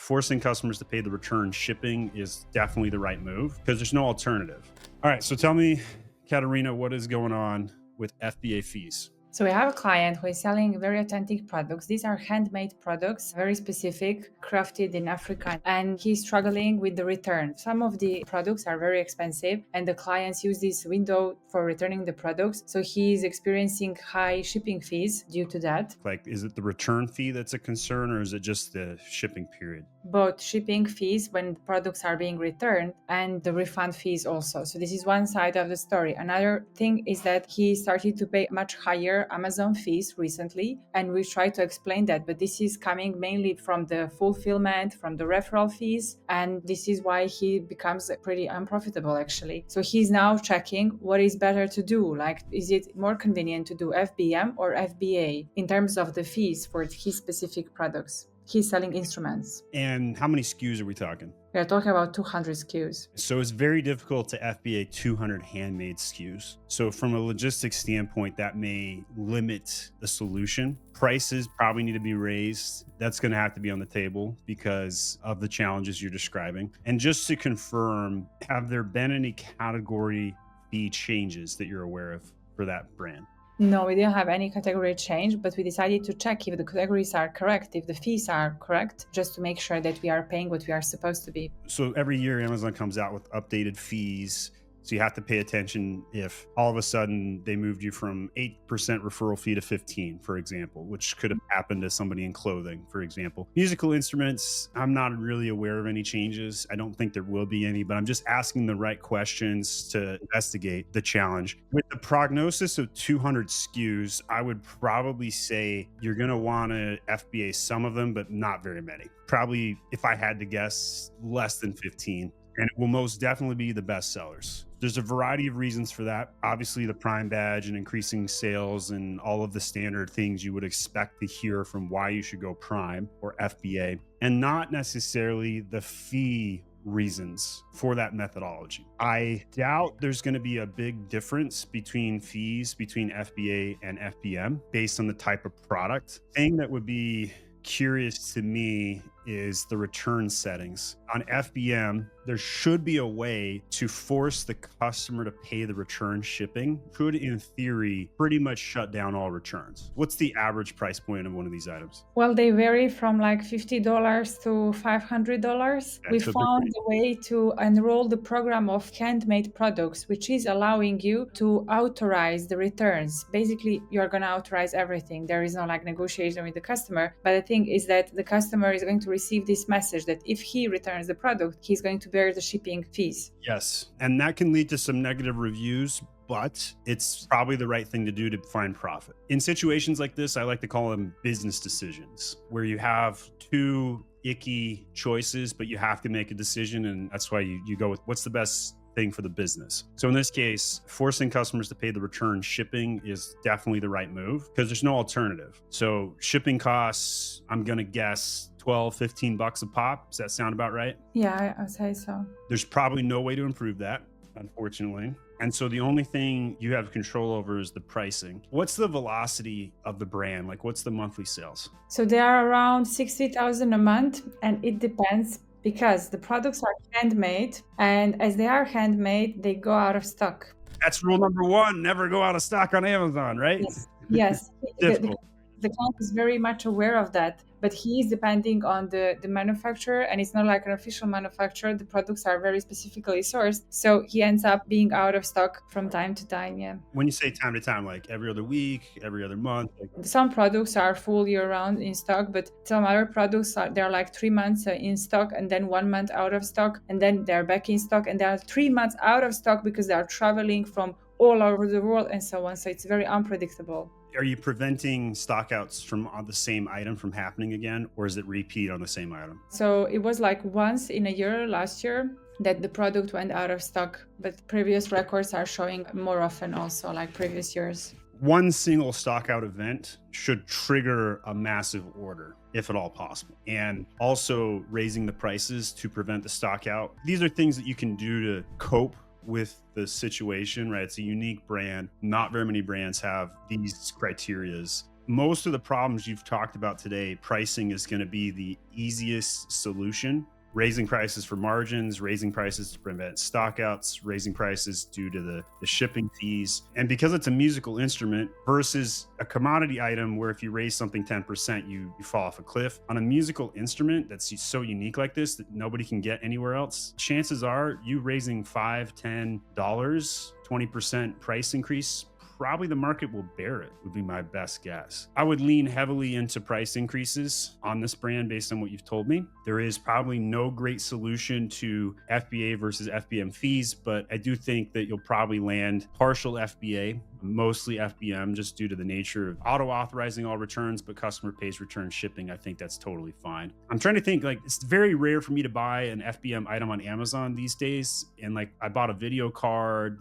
forcing customers to pay the return shipping is definitely the right move because there's no alternative. All right, so tell me, Katerina, what is going on with FBA fees? So we have a client who is selling very authentic products. These are handmade products, very specific, crafted in Africa, and he's struggling with the return. Some of the products are very expensive, and the clients use this window for returning the products. So he's experiencing high shipping fees due to that. Like, is it the return fee that's a concern, or is it just the shipping period? Both shipping fees when products are being returned and the refund fees also. So this is one side of the story. Another thing is that he started to pay much higher Amazon fees recently, and we try to explain that, but this is coming mainly from the fulfillment, from the referral fees, and this is why he becomes pretty unprofitable actually. So he's now checking what is better to do. Like, is it more convenient to do FBM or FBA in terms of the fees for his specific products? He's selling instruments. And how many SKUs are we talking? We are talking about 200 SKUs. So it's very difficult to FBA 200 handmade SKUs. So from a logistics standpoint, that may limit the solution. Prices probably need to be raised. That's going to have to be on the table because of the challenges you're describing. And just to confirm, have there been any category fee changes that you're aware of for that brand? No, we didn't have any category change, but we decided to check if the categories are correct, if the fees are correct, just to make sure that we are paying what we are supposed to be. So every year Amazon comes out with updated fees. So you have to pay attention if all of a sudden they moved you from 8% referral fee to 15, for example, which could have happened to somebody in clothing, for example. Musical instruments, I'm not really aware of any changes. I don't think there will be any, but I'm just asking the right questions to investigate the challenge. With the prognosis of 200 SKUs, I would probably say you're going to want to FBA some of them, but not very many. Probably, if I had to guess, less than 15. And it will most definitely be the best sellers. There's a variety of reasons for that. Obviously, the Prime badge and increasing sales and all of the standard things you would expect to hear from why you should go Prime or FBA, and not necessarily the fee reasons for that methodology. I doubt there's going to be a big difference between fees between FBA and FBM based on the type of product. Thing that would be curious to me is the return settings. On FBM, there should be a way to force the customer to pay the return shipping. Could, in theory, pretty much shut down all returns. What's the average price point of one of these items? Well, they vary from like $50 to $500. We found a way to enroll the program of handmade products, which is allowing you to authorize the returns. Basically, you're going to authorize everything. There is no like negotiation with the customer. But the thing is that the customer is going to receive this message that if he returns the product, he's going to bear the shipping fees. Yes. And that can lead to some negative reviews, but it's probably the right thing to do to find profit. In situations like this, I like to call them business decisions, where you have two icky choices, but you have to make a decision. And that's why you go with what's the best thing for the business. So in this case, forcing customers to pay the return shipping is definitely the right move because there's no alternative. So shipping costs, I'm going to guess $12-15 a pop. Does that sound about right? Yeah, I'd say so. There's probably no way to improve that, unfortunately. And so the only thing you have control over is the pricing. What's the velocity of the brand? Like, what's the monthly sales? So they are around 60,000 a month, and it depends because the products are handmade, and as they are handmade, they go out of stock. That's rule number one, never go out of stock on Amazon, right? Yes. Difficult. The client is very much aware of that, but he is depending on the manufacturer, and it's not like an official manufacturer. The products are very specifically sourced, so he ends up being out of stock from time to time. Yeah. When you say time to time, like every other week, every other month? Some products are full year round in stock, but some other products they're like 3 months in stock and then 1 month out of stock, and then they're back in stock, and they are 3 months out of stock because they are traveling from all over the world and so on. So it's very unpredictable. Are you preventing stockouts from on the same item from happening again, or is it repeat on the same item? So it was like once in a year last year that the product went out of stock, but previous records are showing more often also, like previous years. One single stockout event should trigger a massive order, if at all possible. And also raising the prices to prevent the stockout. These are things that you can do to cope with the situation, right? It's a unique brand. Not very many brands have these criterias Most of the problems you've talked about today, pricing is going to be the easiest solution. Raising prices for margins, raising prices to prevent stockouts, raising prices due to the shipping fees. And because it's a musical instrument versus a commodity item where if you raise something 10%, you fall off a cliff. On a musical instrument that's so unique like this that nobody can get anywhere else, chances are you raising $5, $10, 20% price increase, probably the market will bear it, would be my best guess. I would lean heavily into price increases on this brand based on what you've told me. There is probably no great solution to FBA versus FBM fees, but I do think that you'll probably land partial FBA, mostly FBM, just due to the nature of auto authorizing all returns, but customer pays return shipping. I think that's totally fine. I'm trying to think, like, it's very rare for me to buy an FBM item on Amazon these days. And like, I bought a video card,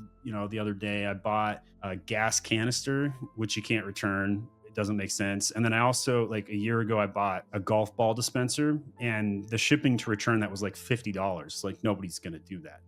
the other day. I bought a gas canister, which you can't return. It doesn't make sense. And then I also, like a year ago, I bought a golf ball dispenser, and the shipping to return that was like $50. Like, nobody's going to do that.